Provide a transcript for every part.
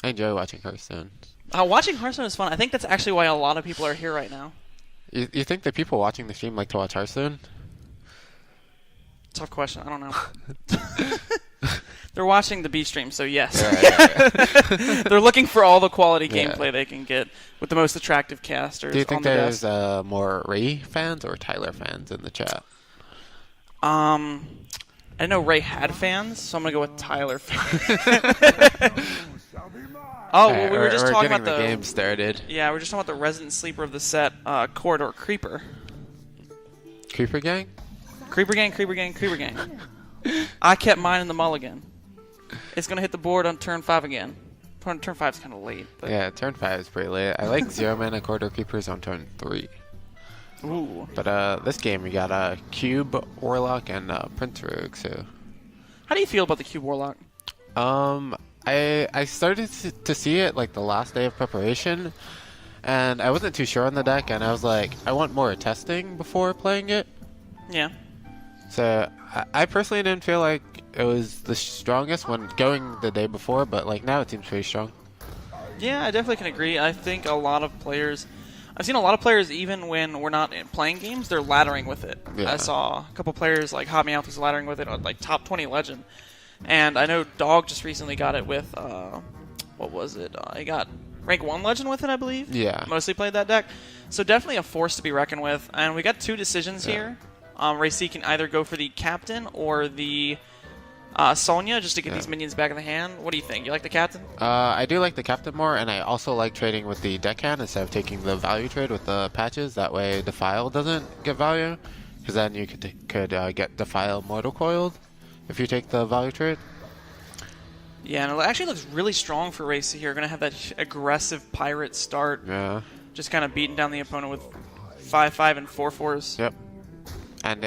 I enjoy watching Hearthstone. Watching Hearthstone is fun. I think that's actually why a lot of people are here right now. You think that people watching the stream like to watch Hearthstone? Tough question. I don't know. They're watching the B stream, so yes. Yeah. They're looking for all the quality Yeah. gameplay they can get with the most attractive casters. Do you think on the there's desk. more Ray fans or Tyler fans in the chat? I know Ray had fans, so I'm gonna go with Tyler fans. Oh, well, we were just talking getting about the game started. Yeah, we were just talking about the resident sleeper of the set, Corridor Creeper. Creeper Gang? Creeper Gang, Creeper Gang, Creeper Gang. I kept mine in the mulligan. It's gonna hit the board on turn 5 again. Turn 5 is kind of late. But... Yeah, turn 5 is pretty late. I like 0 mana Corridor Creepers on turn 3. Ooh. But this game we got a Cube, Warlock, and Prince Rogue. So, how do you feel about the Cube Warlock? I started to see it like the last day of preparation, and I wasn't too sure on the deck, and I was like, I want more testing before playing it. Yeah. So I personally didn't feel like it was the strongest when going the day before, but like now it seems pretty strong. Yeah, I definitely can agree. I think a lot of players, I've seen a lot of players even when we're not playing games, they're laddering with it. Yeah. I saw a couple players like Hot Me Out was laddering with it on like top 20 legend. And I know Dog just recently got it with, what was it? He got rank 1 legend with it, I believe. Yeah. Mostly played that deck. So definitely a force to be reckoned with. And we got 2 decisions here. rayC can either go for the captain or the Sonya just to get these minions back in the hand. What do you think? You like the captain? I do like the captain more, and I also like trading with the deckhand instead of taking the value trade with the patches. That way Defile doesn't get value, because then you could get Defile Mortal Coiled if you take the value trade. Yeah, and it actually looks really strong for rayC here. Going to have that aggressive pirate start. Yeah. Just kind of beating down the opponent with 5/5 and 4/4s. Yep. And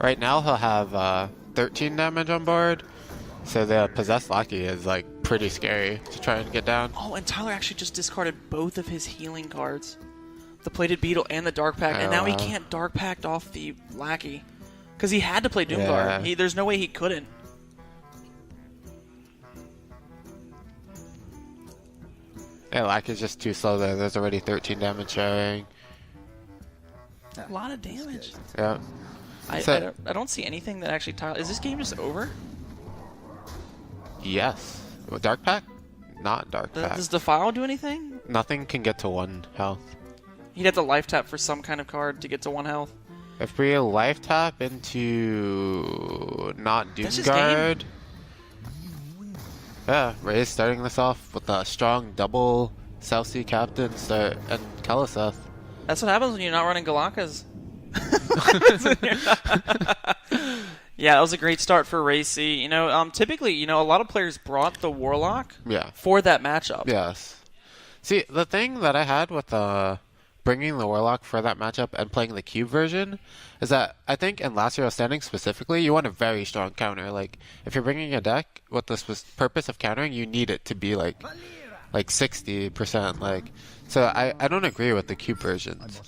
right now he'll have 13 damage on board, so the Possessed Lackey is like pretty scary to try and get down. Oh, and Tyler actually just discarded both of his healing cards. The Plated Beetle and the Dark Pact, and now he can't Dark Pact off the Lackey. Because he had to play Doomguard. Yeah. There's no way he couldn't. Yeah, Lackey's just too slow there. There's already 13 damage showing. A lot of damage. Yeah. I don't see anything that actually... Is this game just over? Yes. Dark Pact? Not Dark Pact. Does Defile do anything? Nothing can get to 1 health. He'd have to life tap for some kind of card to get to 1 health. If we life tap into not That's his game. Doomguard... Yeah, Ray's starting this off with a strong double South Sea Captain and Kalaseth. That's what happens when you're not running Galakas. Yeah, that was a great start for rayC. You know, typically, a lot of players brought the Warlock for that matchup. Yes. See, the thing that I had with bringing the Warlock for that matchup and playing the Cube version is that I think in Last Hero Standing specifically, you want a very strong counter. Like, if you're bringing a deck with the purpose of countering, you need it to be like 60%. Like, so I don't agree with the Cube versions.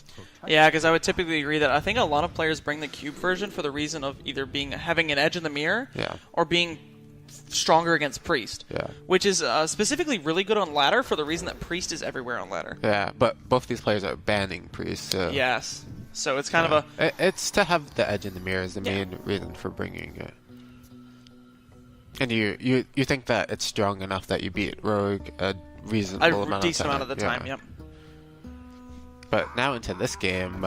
Yeah, because I would typically agree that I think a lot of players bring the Cube version for the reason of either having an edge in the mirror or being stronger against Priest. Yeah. Which is specifically really good on ladder for the reason that Priest is everywhere on ladder. Yeah, but both these players are banning Priest. So. Yes. So it's kind of a... It's to have the edge in the mirror is the main reason for bringing it. And you think that it's strong enough that you beat Rogue a reasonable amount of time. A decent amount of the time, yep. But now into this game,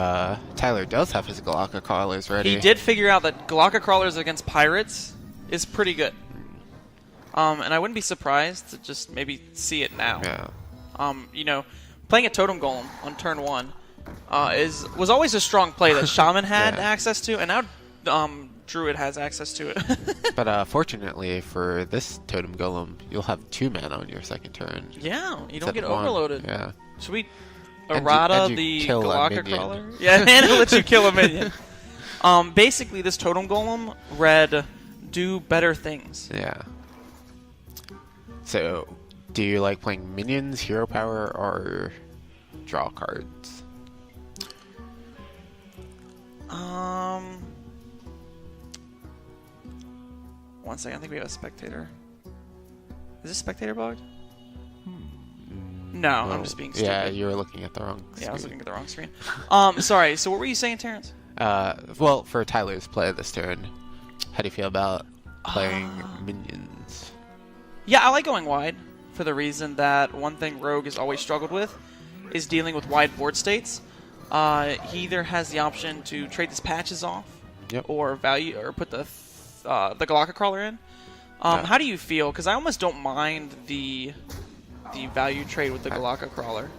Tyler does have his Galaka Crawlers ready. He did figure out that Galaka Crawlers against Pirates is pretty good. And I wouldn't be surprised to just maybe see it now. Yeah. Playing a Totem Golem on turn 1 was always a strong play that Shaman had access to, and now Druid has access to it. But fortunately for this Totem Golem, you'll have 2 mana on your second turn. Yeah, you don't get overloaded. Yeah. Should we errata and the kill a Galaka minion. Crawler? Yeah, and it'll let you kill a minion. Basically, this Totem Golem read do better things. Yeah. So, do you like playing minions, hero power, or draw cards? One second, I think we have a spectator. Is this spectator bugged? No, I'm just being stupid. Yeah, you were looking at the wrong screen. Yeah, I was looking at the wrong screen. Sorry, so what were you saying, Terrence? Well, for Tyler's play this turn, how do you feel about playing minions? Yeah, I like going wide for the reason that one thing Rogue has always struggled with is dealing with wide board states. He either has the option to trade his patches off, or put the Galaka Crawler in. How do you feel? Because I almost don't mind the value trade with the Galaka Crawler.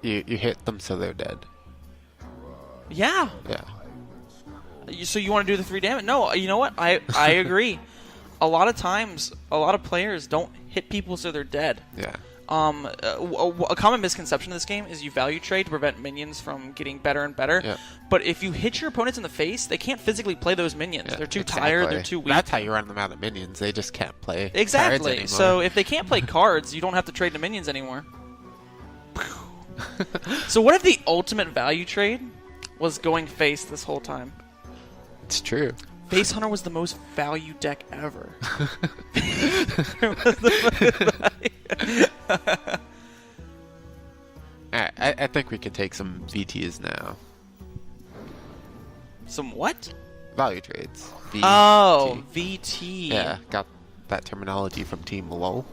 You hit them so they're dead. Yeah. Yeah. So you want to do the 3 damage? No, you know what? I agree. A lot of times, a lot of players don't hit people so they're dead. Yeah. A common misconception of this game is you value trade to prevent minions from getting better and better. Yeah. But if you hit your opponents in the face, they can't physically play those minions. They're too tired. They're too weak. That's how you run them out of minions. They just can't play exactly. cards anymore. So if they can't play cards, you don't have to trade the minions anymore. So what if the ultimate value trade was going face this whole time? It's true. Face Hunter was the most value deck ever. Alright, I think we can take some VTs now. Some what? Value trades. VT. Oh, VT. Yeah, got that terminology from Team LOL.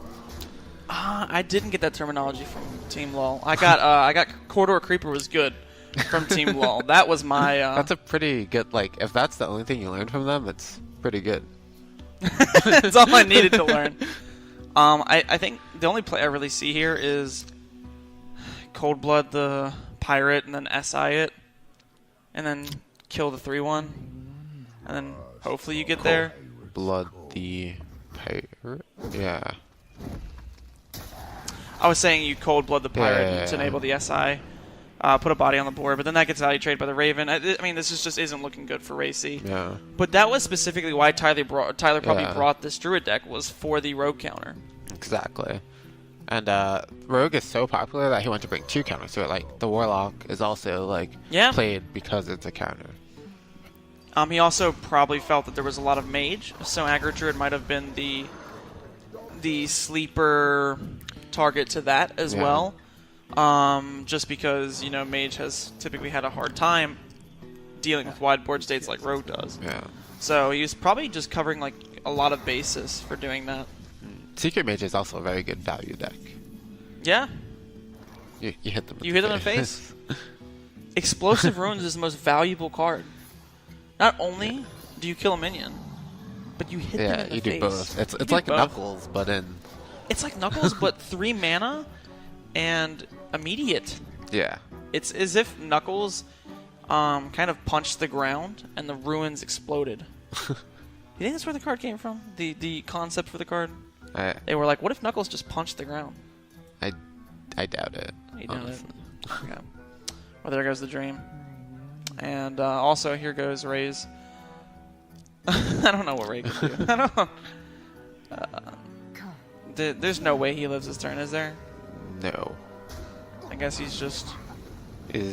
I didn't get that terminology from Team LOL. I got Corridor Creeper was good from Team LOL. That was my... That's a pretty good, like, if that's the only thing you learned from them, it's pretty good. That's all I needed to learn. I think the only play I really see here is Cold Blood the Pirate and then SI it. And then kill the 3-1. And then hopefully you get there. Blood the Pirate? Yeah. I was saying you Cold Blood the Pirate to enable the SI. Put a body on the board, but then that gets value traded by the Raven. I mean, this just isn't looking good for rayC. Yeah. But that was specifically why Tyler probably brought this Druid deck, was for the Rogue counter. Exactly. And Rogue is so popular that he wanted to bring 2 counters to it. Like, the Warlock is also, like, played because it's a counter. He also probably felt that there was a lot of Mage, so Aggro Druid might have been the sleeper target to that as well. Just because, you know, Mage has typically had a hard time dealing with wide board states like Rogue does. Yeah. So he was probably just covering, like, a lot of bases for doing that. Secret Mage is also a very good value deck. Yeah. You hit them in the face. Explosive Runes is the most valuable card. Not only do you kill a minion, but you hit them in the face. Yeah, you do both. It's like Knuckles, but in... It's like Knuckles, but 3 mana and immediate. Yeah. It's as if Knuckles kind of punched the ground and the ruins exploded. You think that's where the card came from? The concept for the card? They were like, what if Knuckles just punched the ground? I doubt it. You doubt it? Okay. Well, there goes the dream. And also, here goes Ray's. I don't know what Ray can do. I don't. There's no way he lives his turn, is there? No. I guess he's just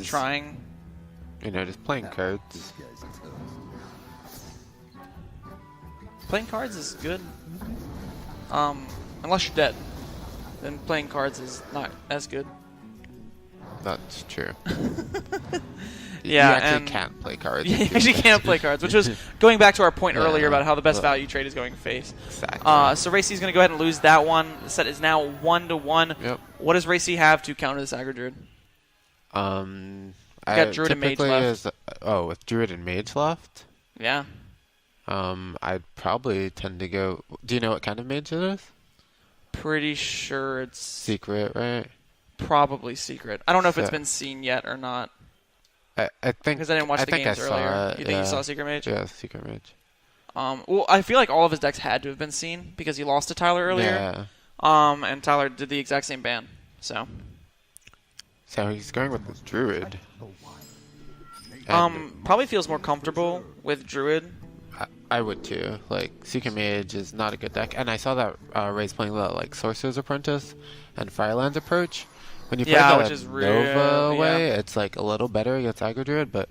trying. You know, just playing cards. Playing cards is good. Unless you're dead. Then playing cards is not as good. That's true. Yeah, you actually can't play cards. You actually can't play cards, which was going back to our point earlier about how the best value trade is going face. Exactly. So rayC is going to go ahead and lose that one. The set is now 1-1. Yep. What does rayC have to counter this Aggro Druid? Got Druid and Mage left. With Druid and Mage left? Yeah. I'd probably tend to go... Do you know what kind of Mage it is? Pretty sure it's... Secret, right? Probably secret. I don't know if it's been seen yet or not. I think... Because I didn't watch the games earlier. You think you saw Secret Mage? Yeah, Secret Mage. Well, I feel like all of his decks had to have been seen because he lost to Tyler earlier. Yeah. And Tyler did the exact same ban. So he's going with this Druid. Probably feels more comfortable with Druid. I would too. Like, Secret Mage is not a good deck. And I saw that Ray's playing the, like, Sorcerer's Apprentice and Fireland's Approach. When you play the Nova way, it's like a little better against Aggro Druid, but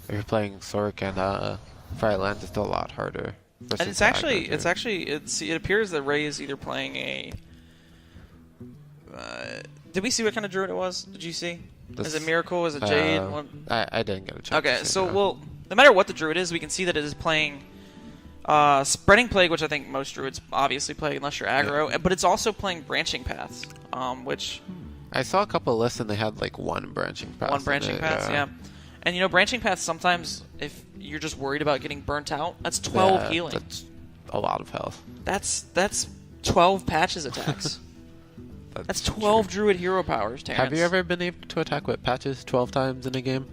if you're playing Sorc and Firelands, it's still a lot harder. And it appears that Ray is either playing Did we see what kind of druid it was? Did you see? This, is it Miracle? Is it Jade? I didn't get a chance. Okay, to see so that. well, no matter what the druid is, we can see that it is playing Spreading Plague, which I think most druids obviously play unless you're aggro, but it's also playing Branching Paths, which... I saw a couple lists and they had like one branching path. One branching path, yeah. And you know, branching paths sometimes, if you're just worried about getting burnt out, that's 12 healing. That's a lot of health. That's 12 patches attacks. That's 12 druid hero powers, Terrence. Have you ever been able to attack with patches 12 times in a game?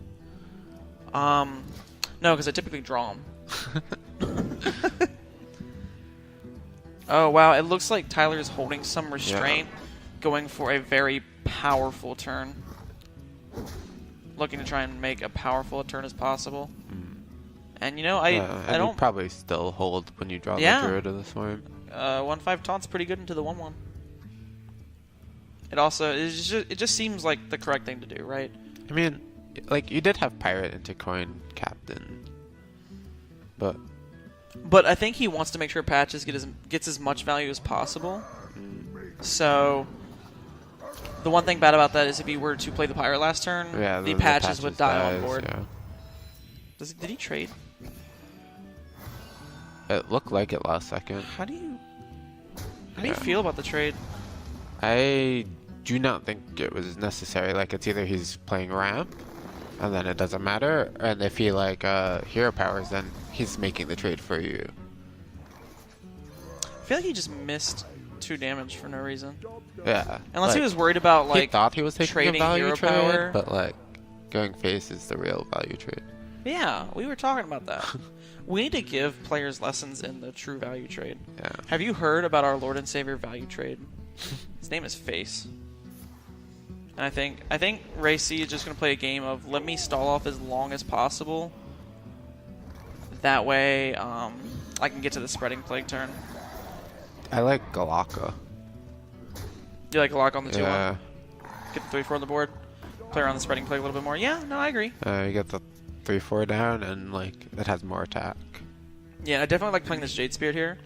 No, because I typically draw them. Oh wow, it looks like Tyler's holding some restraint, going for a very powerful turn. Looking to try and make a powerful a turn as possible. And you know, I don't... You probably still hold when you draw the Druid of the Swarm. 1/5 taunt's pretty good into the 1/1. It also it just seems like the correct thing to do, right? I mean, like you did have Pirate into Coin Captain, but I think he wants to make sure Patches gets as much value as possible. So the one thing bad about that is if he were to play the Pirate last turn, the Patches would die on board. Yeah. Did he trade? It looked like it last second. How do you feel about the trade? I do not think it was necessary. Like, it's either he's playing ramp, and then it doesn't matter, and if he like hero powers, then he's making the trade for you. I feel like he just missed 2 damage for no reason. Yeah. Unless he was worried about like he thought he was taking trading a value hero trade, power. but like going face is the real value trade. Yeah, we were talking about that. We need to give players lessons in the true value trade. Yeah. Have you heard about our Lord and Savior value trade? His name is Face. And I think rayC is just going to play a game of let me stall off as long as possible. That way, I can get to the Spreading Plague turn. I like Galaka. You like a lock on the 2-1? Yeah. Get the 3-4 on the board. Play around the Spreading Plague a little bit more. Yeah, no, I agree. You get the 3/4 down, and like it has more attack. Yeah, I definitely like playing this Jade Spirit here.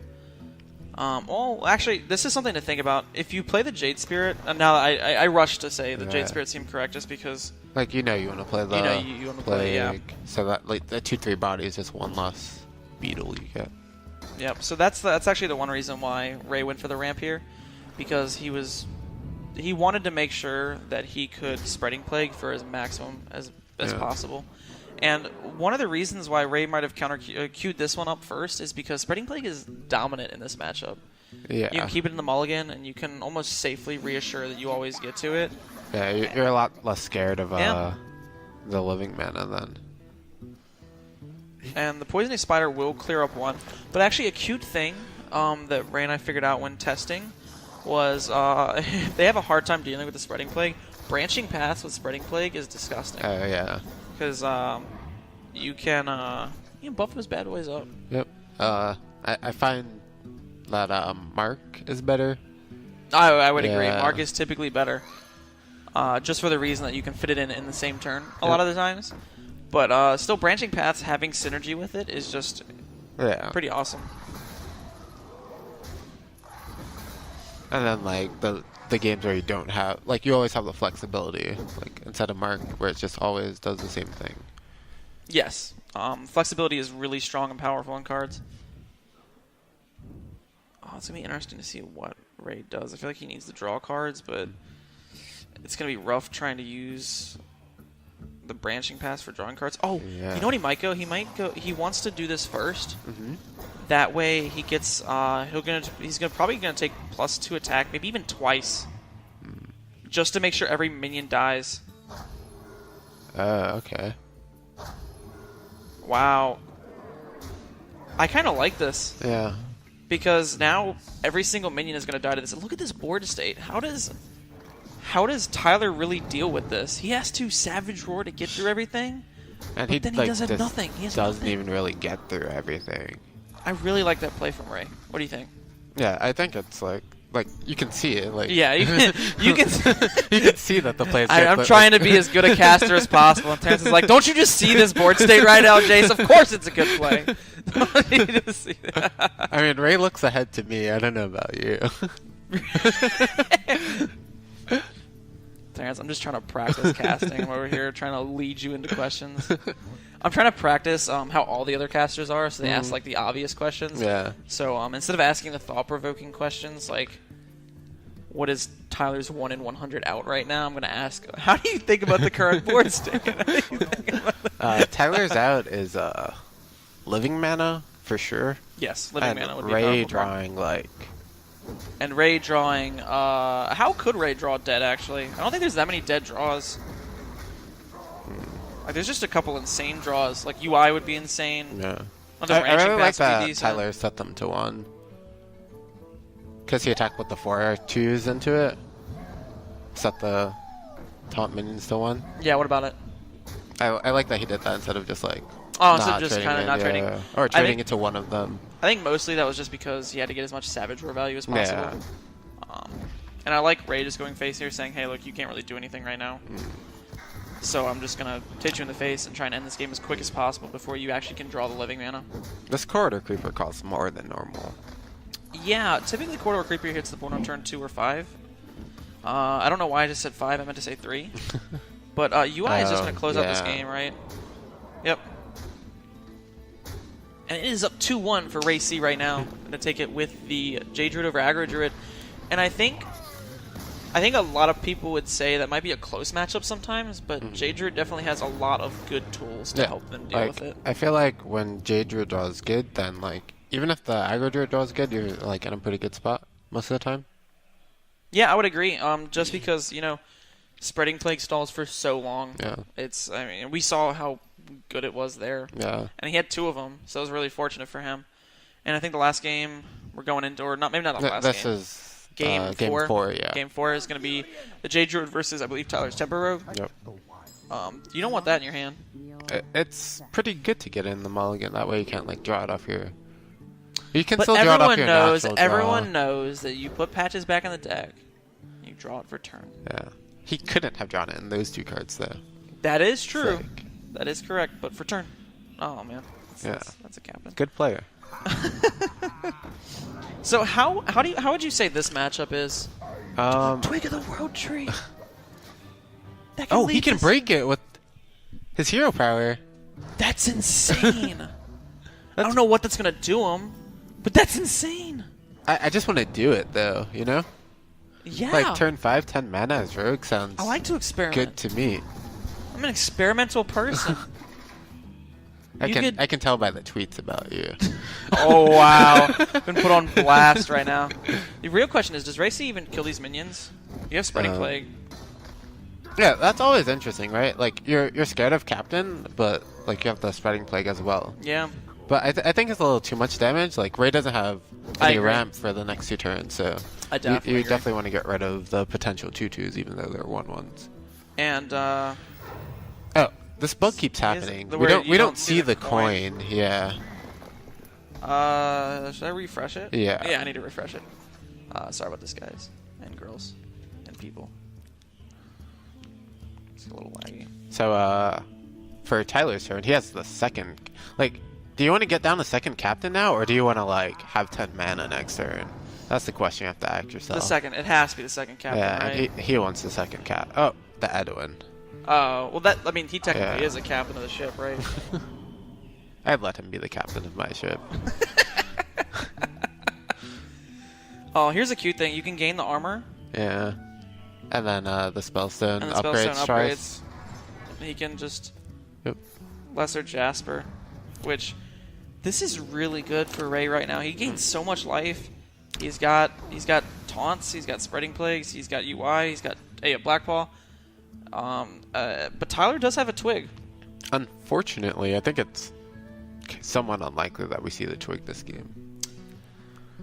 Well, actually, this is something to think about. If you play the Jade Spirit, and now I rush to say the Jade Spirit seemed correct just because... Like, you want to play the... You want to play, yeah. So that, like, the 2/3 body is just one less beetle you get. Yep, so that's actually the one reason why Ray went for the ramp here. Because he wanted to make sure that he could Spreading Plague for as maximum as possible. And one of the reasons why Ray might have queued this one up first is because Spreading Plague is dominant in this matchup. Yeah. You can keep it in the mulligan, and you can almost safely reassure that you always get to it. Yeah, you're a lot less scared of the living mana then. And the Poisonous Spider will clear up 1. But actually a cute thing that Ray and I figured out when testing was if they have a hard time dealing with the Spreading Plague, branching paths with Spreading Plague is disgusting. Oh, yeah. Because you can buff his bad boys up. Yep. I find that Mark is better. I would agree. Mark is typically better. Just for the reason that you can fit it in the same turn a lot of the times. But still, branching paths having synergy with it is just pretty awesome. And then like the games where you don't have, like, you always have the flexibility, like instead of Mark where it just always does the same thing. Yes. Flexibility is really strong and powerful in cards. Oh, it's going to be interesting to see what Ray does. I feel like he needs to draw cards, but it's going to be rough trying to use the branching pass for drawing cards. Oh, you know what he might go? He wants to do this first. That way he gets he's probably gonna take +2 attack, maybe even twice. Just to make sure every minion dies. Okay. Wow. I kinda like this. Yeah. Because now every single minion is gonna die to this. And look at this board state. How does Tyler really deal with this? He has to Savage Roar to get through everything, And but then he does nothing. He doesn't nothing. even really get through everything. I really like that play from Ray. What do you think? Yeah, I think it's like you can see it. Like, Yeah, you can you can see that the play's good, I'm trying to be as good a caster as possible, and Terrence is like, don't you just see this board state right now, Jace? Of course it's a good play. Don't you just see that? I mean, Ray looks ahead to me. I don't know about you. Terrence. I'm just trying to practice casting. I'm over here trying to lead you into questions. I'm trying to practice how all the other casters are, so they ask like the obvious questions. Yeah. So instead of asking the thought-provoking questions like, what is Tyler's 1 in 100 out right now? I'm going to ask, how do you think about the current board state? Tyler's out is living mana for sure. Yes, living And mana would be Ray powerful. drawing like. And Ray drawing. How could Ray draw dead? Actually, I don't think there's that many dead draws. Like, there's just a couple insane draws. Like UI would be insane. Yeah. Other I branching really like paths would be that decent. Tyler set them to 1. Because he attacked with the 4/2s into it. Set the taunt minions to 1. Yeah. What about it? I like that he did that instead of just like. Oh, instead of not just trading kind of it, not yeah. trading. Or I trading think- it to one of them. I think mostly that was just because he had to get as much Savage Roar value as possible. Yeah. And I like Ray just going face here, saying, "Hey, look, you can't really do anything right now." So I'm just gonna hit you in the face and try and end this game as quick as possible before you actually can draw the living mana. This corridor creeper costs more than normal. Yeah, typically Corridor Creeper hits the board on turn 2 or 5. I don't know why I just said 5. I meant to say 3. But UI is just gonna close out this yeah. game, right? Yep. And it is up 2-1 for rayC right now. I'm going to take it with the Jade Druid over Aggro Druid. And I think a lot of people would say that might be a close matchup sometimes, but Jade Druid definitely has a lot of good tools to help them deal like, with it. I feel like when Jade Druid draws good, then like even if the Aggro Druid draws good, you're like in a pretty good spot most of the time. Yeah, I would agree. Just because, Spreading Plague stalls for so long. Yeah. I mean, we saw how good it was there. Yeah. And he had 2 of them, so it was really fortunate for him. And I think the last game we're going into, or not, maybe not the last This game. is Game game 4. 4, yeah. Game 4 is going to be the Jade Druid versus, I believe, Tyler's Temper Rogue. Yep. You don't want that in your hand. It's pretty good to get in the mulligan. That way you can't like draw it off your. You can But still draw it off everyone your knows, natural draw. everyone knows that you put patches back in the deck, you draw it for turn. Yeah. He couldn't have drawn it in those 2 cards though. That is true. Sick. That is correct, but for turn. Oh man, Yeah. that's a captain. Good player. So how would you say this matchup is? Twig of the World Tree. That Oh, lead he can this- break it with his hero power. That's insane. I don't know what that's gonna do him, but that's insane. I just want to do it though, you know? Yeah. Like turn 5, 10 mana as rogue sounds I like to experiment. good to me. I'm an experimental person. I You can could- I can tell by the tweets about you. Oh wow, been put on blast right now. The real question is, does rayC even kill these minions? You have Spreading Plague. Yeah, that's always interesting, right? Like you're scared of Captain, but like you have the Spreading Plague as well. Yeah. But I think it's a little too much damage. Like Ray doesn't have I any agree. ramp for the next 2 turns, so I definitely you agree. definitely want to get rid of the potential 2/2s, even though they're 1/1s. And Oh, this bug keeps happening. the We where don't you we don't don't see see the the coin. Yeah. should I refresh it? Yeah. Yeah, I need to refresh it. Sorry about this, guys and girls and people. It's a little laggy. So for Tyler's turn, he has the second. Like, do you want to get down the second captain now, or do you want to like have 10 mana next turn? That's the question you have to ask yourself. The second, it has to be the second captain, Yeah, right? he wants the second cap. Oh, the Edwin. Well, he technically is a captain of the ship, right? I'd let him be the captain of my ship. Oh, here's a cute thing. You can gain the armor Yeah. And then the Spellstone and the upgrades Spellstone twice. upgrades. He can just Yep. Lesser Jasper, which this is really good for Ray right now. He gains so much life. He's got taunts. He's got Spreading Plagues. He's got UI. He's got a Black Paw. But Tyler does have a Twig. Unfortunately, I think it's somewhat unlikely that we see the Twig this game.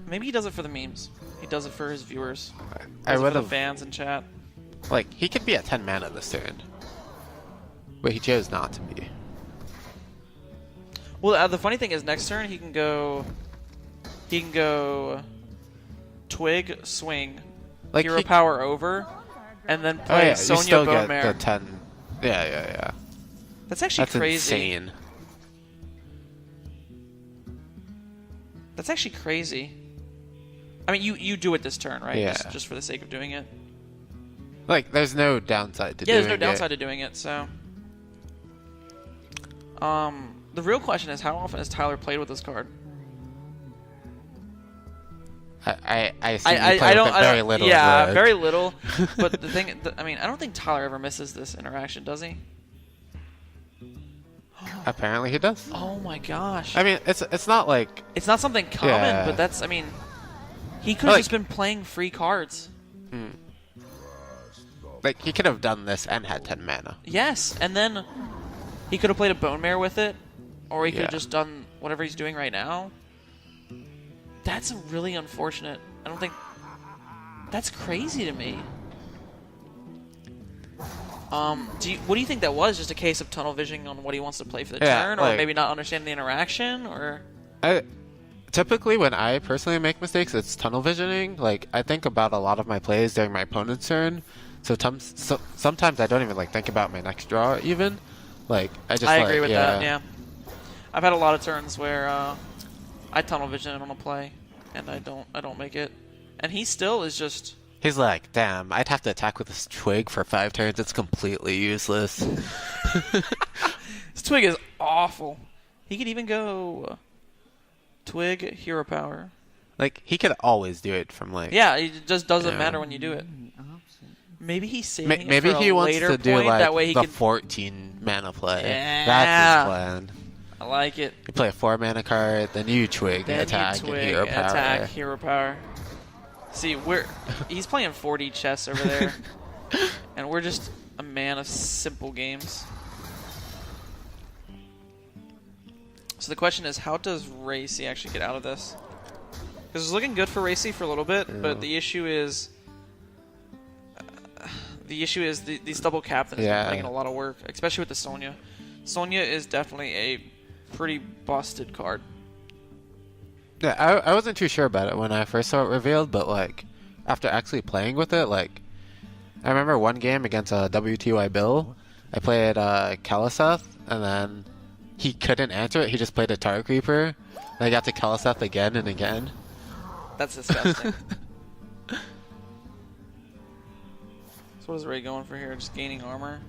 Maybe he does it for the memes. He does it for his viewers. I Does it would for the have. fans in chat. Like, he could be at 10 mana this turn. But he chose not to be. Well, the funny thing is, next turn he can go Twig, Swing, Like Hero he, Power over, and then oh play yeah, you Sonya still Bone get Mare. the 10. Yeah. That's actually That's crazy. insane. That's actually crazy. I mean, you do it this turn, right? Yeah. Just for the sake of doing it. Like, there's no downside to Yeah, doing there's no downside it. to doing it. So, the real question is, how often has Tyler played with this card? I see you play with it very little. Yeah, Red. very little. But the thing, I mean, I don't think Tyler ever misses this interaction, does he? Apparently he does. Oh my gosh! I mean, it's not like It's not something common, Yeah. but that's, I mean, he could have Like- just been playing free cards. he could have done this and had 10 mana. Yes, and then he could have played a Bone Mare with it, or he could have Yeah. just done whatever he's doing right now. That's really unfortunate. I don't think... That's crazy to me. What do you think that was? Just a case of tunnel visioning on what he wants to play for the Yeah, turn, or like- maybe not understanding the interaction, or... Typically, when I personally make mistakes, it's tunnel visioning. Like, I think about a lot of my plays during my opponent's turn, so sometimes I don't even like think about my next draw. Even, like, I agree with that. Yeah, I've had a lot of turns where I tunnel vision on a play, and I don't make it, and he still is just... He's like, damn, I'd have to attack with this twig for 5 turns. It's completely useless. This twig is awful. He could even go twig hero power. Like, he could always do it from like. Yeah, it just doesn't Yeah. matter when you do it. Maybe he's saving Maybe it for he a wants later to do point, like that way he the can... 14 mana play. Yeah. That's his plan. I like it. You play a 4 mana card, then you twig, Then attack, you twig, and hero power. attack, hero power. See, he's playing 4D chess over there, and we're just a man of simple games. So the question is, how does rayC actually get out of this? Because it's looking good for rayC for a little bit, but the issue is these double captains are making a lot of work, especially with the Sonya. Sonya is definitely a pretty busted card. Yeah, I wasn't too sure about it when I first saw it revealed, but like after actually playing with it, like I remember one game against a WTY Bill, I played Kalaseth, and then he couldn't answer it. He just played a Tar Creeper, and I got to Kalaseth again and again. That's disgusting. So what is Ray going for here? Just gaining armor?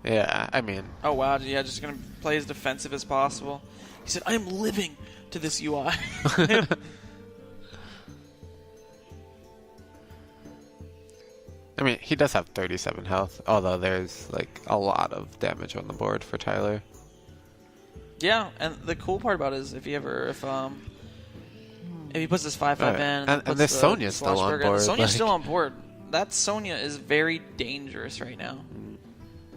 Yeah, I mean, Oh wow, yeah, just gonna play as defensive as possible. He said, I am living to this UI. I mean, he does have 37 health, although there's like a lot of damage on the board for Tyler. Yeah, and the cool part about it is if he puts this 5/5 Right. in, And puts this the Sonya's still on Swashburger in, board, Sonya's like- still on board. That Sonya is very dangerous right now.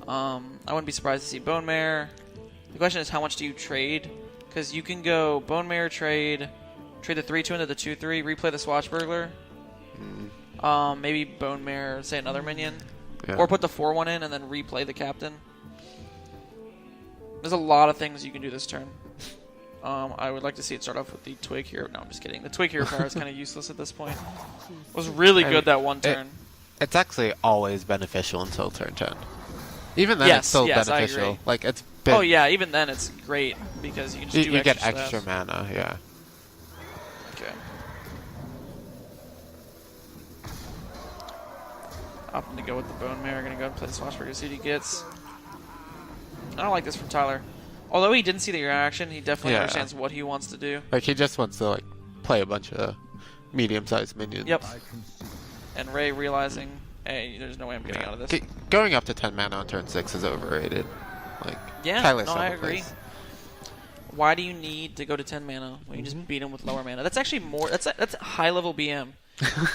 I wouldn't be surprised to see Bone Mare. The question is, how much do you trade? Because you can go Bone Mare trade the 3/2 into the 2/3, replay the Swashburglar. Maybe Bone Mare, say another minion, Yeah. or put the 4/1 in and then replay the captain. There's a lot of things you can do this turn. I would like to see it start off with the Twig Hero. No, I'm just kidding. The Twig Hero power is kind of useless at this point. It was really good that one turn. It's actually always beneficial until turn 10. Even then, Yes, it's still yes, I beneficial. agree. Like it's been, Oh yeah, even then it's great because you can just do you get extra extra stuff. mana. Yeah. Okay. Opting to go with the Bone Mare. Gonna go and play the Swashburger, see what he gets. I don't like this from Tyler. Although he didn't see the reaction, he definitely Yeah. understands what he wants to do. Like he just wants to like play a bunch of medium-sized minions. Yep. And Ray realizing, hey, there's no way I'm getting out of this. Going up to 10 mana on turn 6 is overrated. Like Yeah, Tyler's no, I second agree. place. Why do you need to go to 10 mana when you just beat him with lower mana? That's actually more. That's a high level BM.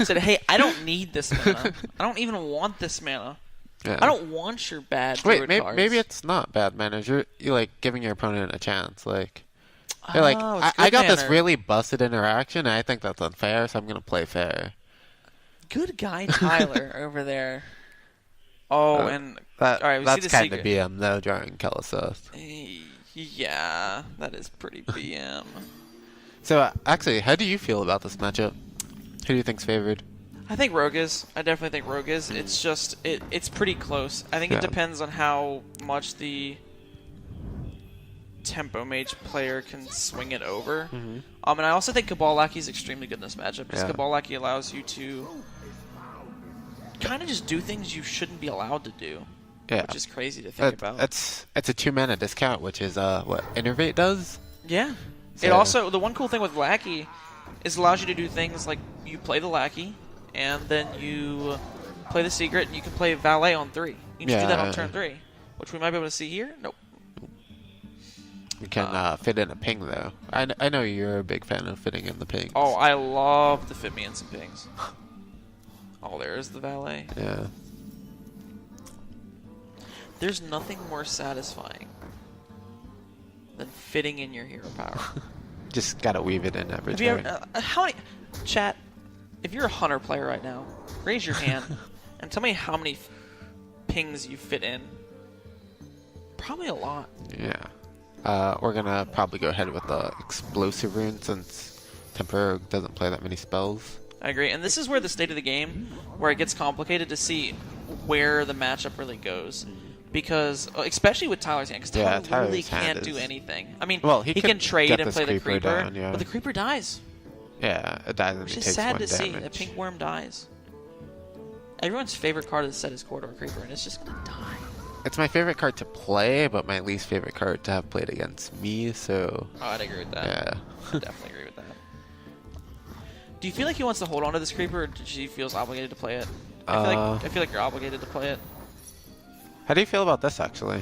Said, hey, I don't need this mana. I don't even want this mana. Yeah. I don't want your bad Wait, druid maybe, cards. maybe it's not bad manners. You're like giving your opponent a chance. Like you're like, Oh, it's I good got this manner. really busted interaction, and I think that's unfair, so I'm gonna play fair. Good guy Tyler over there. Oh, and That, all right, we that's see the kind of secret. BM though, drawing Kalaseth. Yeah, that is pretty BM. So actually, how do you feel about this matchup? Who do you think's favored? I think Rogue is. I definitely think Rogue is. It's just it's pretty close. I think Yeah. it depends on how much the Tempo Mage player can swing it over. And I also think Cabal Lackey is extremely good in this matchup because Yeah. Cabal Lackey allows you to kind of just do things you shouldn't be allowed to do. Yeah. Which is crazy to think about. It's a 2-mana discount, which is what Innervate does. Yeah. So, It also, the one cool thing with Lackey is it allows you to do things like you play the Lackey, and then you play the Secret, and you can play Valet on 3. You just do that on turn 3, which we might be able to see here. Nope. You can fit in a ping, though. I know you're a big fan of fitting in the pings. Oh, I love to fit me in some pings. Oh, there's the Valet. Yeah. There's nothing more satisfying than fitting in your hero power. Just gotta weave it in every Have you turn. ever, how many, chat, if you're a Hunter player right now, raise your hand and tell me how many pings you fit in. Probably a lot. Yeah. We're gonna probably go ahead with the explosive rune since Temper doesn't play that many spells. I agree. And this is where the state of the game, where it gets complicated to see where the matchup really goes. Because, especially with Tyler's hand, because Tyler Tyler's really hand can't do is- anything. I mean, Well, he he can could trade get and this play the creeper creeper, down, yeah. but the creeper dies. Yeah, it dies and Which he is takes sad 1 to see. damage. The pink worm dies. Everyone's favorite card of the set is Corridor Creeper, and it's just gonna die. It's my favorite card to play, but my least favorite card to have played against me, so... Oh, I'd agree with that. Yeah. I definitely agree with that. Do you feel like he wants to hold on to this creeper, or does he feels obligated to play it? I feel like you're obligated to play it. How do you feel about this, actually?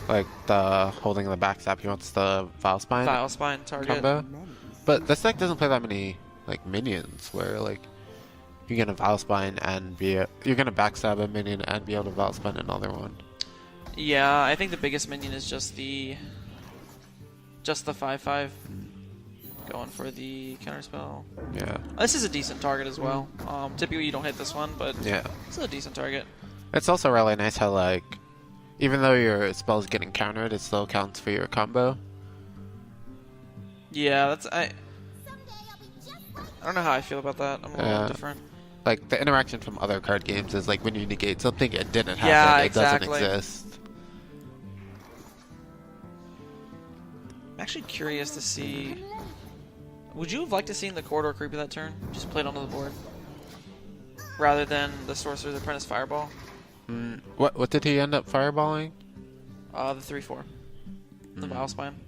Like, the holding the backstab, he wants the Vilespine Vile Spine target. combo. But this deck doesn't play that many, like, minions, where, like, you're gonna Vilespine and you're gonna backstab a minion and be able to Vilespine another one. Yeah, I think the biggest minion is just the 5/5. Going for the counterspell. Yeah. This is a decent target as well. Typically you don't hit this one, but Yeah. it's a decent target. It's also really nice how, like, even though your spell's getting countered, it still counts for your combo. Yeah, that's I don't know how I feel about that. I'm a little different. Like, the interaction from other card games is, like, when you negate something, it didn't happen. Yeah, it exactly. doesn't exist. I'm actually curious to see. Would you have liked to see the Corridor Creeper that turn? Just played onto the board. Rather than the Sorcerer's Apprentice Fireball? What did he end up fireballing? The 3/4. The Vile Spine.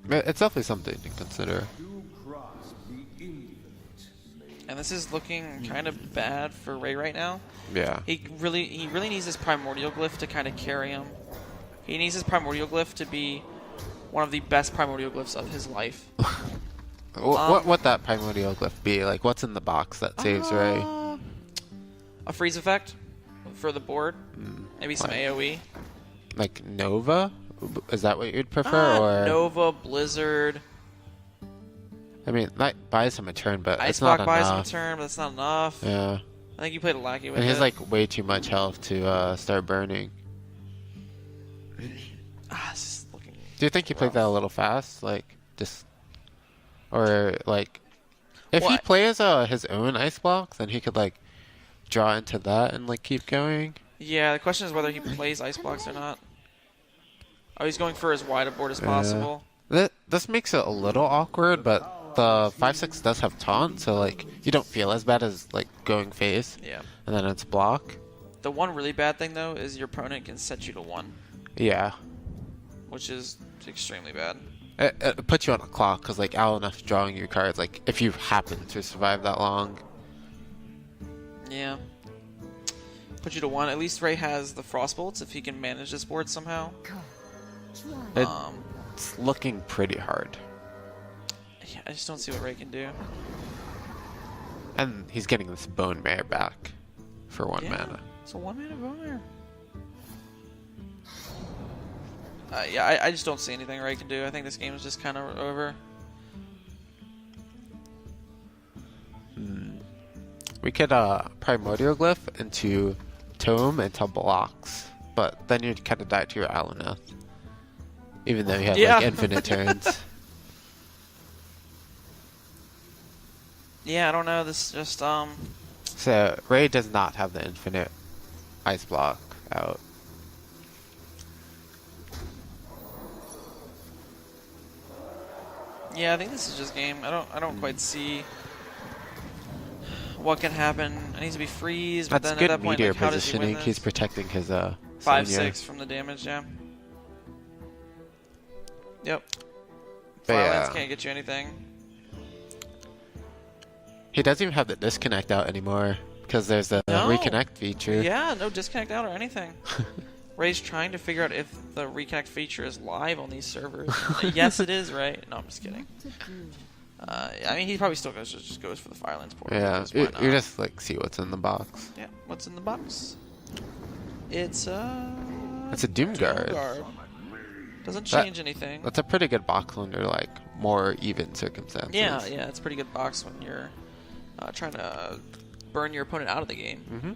It's definitely something to consider. And this is looking kind of bad for Ray right now. Yeah. He really needs his Primordial Glyph to kind of carry him. He needs his Primordial Glyph to be one of the best Primordial Glyphs of his life. What that primordial glyph be? Like, what's in the box that saves Ray? A freeze effect for the board. Maybe some AoE. Like Nova? Is that what you'd prefer? Or Nova, Blizzard. I mean, that buys him a turn, but Ice it's not Block buys him a enough. turn, but that's not enough. Yeah. I think you played a Lackey with And he it. has, like, way too much health to start burning. This is looking Do you think he played that a little fast? Like, just... Or, like... If he plays his own Ice Block, then he could, like, draw into that and, like, keep going. Yeah, the question is whether he plays Ice Blocks or not. Oh, he's going for as wide a board as possible. This makes it a little awkward, but the 5/6 does have taunt, so like you don't feel as bad as like going face. Yeah. And then it's block. The one really bad thing though is your opponent can set you to 1, Yeah. which is extremely bad. It puts you on a clock because like Alana's drawing your cards. Like if you happen to survive that long. Yeah. Put you to 1. At least Ray has the Frostbolts if he can manage this board somehow. It's looking pretty hard. Yeah, I just don't see what Ray can do. And he's getting this Bone Mare back for 1 mana. It's a 1 mana Bone Mare. Yeah, I just don't see anything Ray can do. I think this game is just kind of over. We could Primordial Glyph into Tome into blocks, but then you'd kind of die to your Alanath. Even though you have like infinite turns. Yeah, I don't know. This just So Ray does not have the infinite Ice Block out. Yeah, I think this is just game. I don't quite see. what can happen. It needs to be freeze, but That's then good at that point, meteor like, how does he win positioning. this? He's protecting his 5/6 from the damage, yeah. Yep. But Firelands yeah. can't get you anything. He doesn't even have the disconnect out anymore because there's a No. reconnect feature. Yeah, no disconnect out or anything. Ray's trying to figure out if the reconnect feature is live on these servers. Yes, it is, right? No, I'm just kidding. I mean, he probably still just goes for the Firelands port. Yeah, because why not? you just like see what's in the box. Yeah, what's in the box? It's It's a Doomguard. Doesn't change anything. That's a pretty good box under like more even circumstances. Yeah, it's a pretty good box when you're trying to burn your opponent out of the game.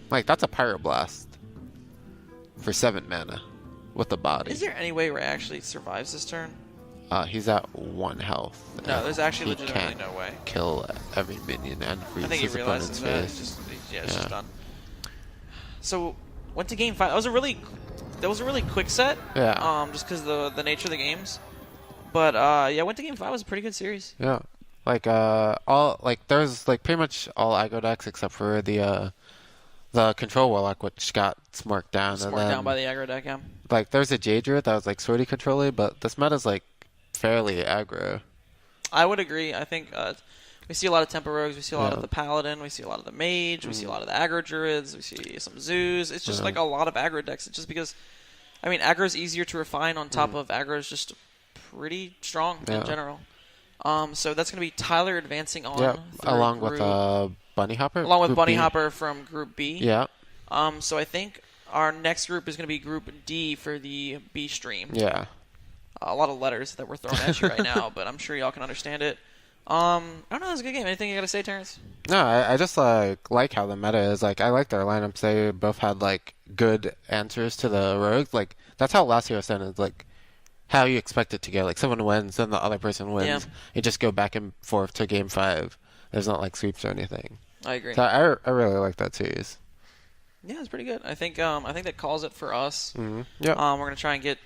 Like that's a Pyroblast for 7 mana with a body. Is there any way Ray actually survives this turn? He's at 1 health. No, there's actually He legitimately can't no way. kill every minion and freeze I think he his realizes opponent's that. face. It's just done. So went to game 5. That was a really quick set. Yeah. Just because the nature of the games. But yeah, went to game 5 was a pretty good series. Yeah. Like there's like pretty much all aggro decks except for the control warlock, which got smoked down. Smart and then, down by the aggro deck, yeah. like there's a Jade Druid that was like sortie controlly, but this meta's like fairly aggro. I would agree. I think we see a lot of Tempo Rogues, we see a lot of the Paladin, we see a lot of the Mage, we see a lot of the aggro Druids, we see some Zoos. It's just like a lot of aggro decks. It's just because, I mean, aggro is easier to refine on top of aggro is just pretty strong in general. So that's going to be Tyler advancing on. Yeah, through along group, with Bunny Hopper. along with Group Bunny B. Hopper from Group B. Yeah. So I think our next group is going to be Group D for the B stream. Yeah. A lot of letters that we're throwing at you right now, but I'm sure y'all can understand it. I don't know. It was a good game. Anything you got to say, Terrence? No, I just like how the meta is. Like I like their lineups. They both had like good answers to the rogues. Like that's how last year was like how you expect it to go. Like someone wins, then the other person wins. Yeah. You just go back and forth to game 5. There's not like sweeps or anything. I agree. So I really like that series. Yeah, it's pretty good. I think that calls it for us. Yeah. We're gonna try and get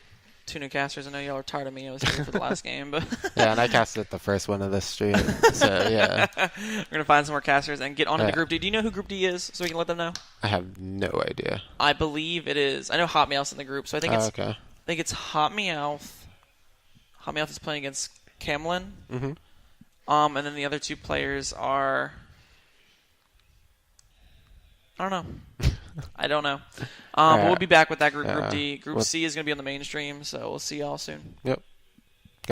2 new casters. I know y'all are tired of me. I was here for the last game, but Yeah, and I casted the first one of this stream. So yeah, we're gonna find some more casters and get on into Yeah. Group D. Do you know who Group D is, so we can let them know? I have no idea. I believe it is. I know Hot Meowth's in the group, so I think it's Okay. I think it's Hot Meowth. Hot Meowth is playing against Camlin. And then the other 2 players are. I don't know. I don't know. But we'll be back with that group, Group D. Group C is going to be on the mainstream, so we'll see y'all soon. Yep.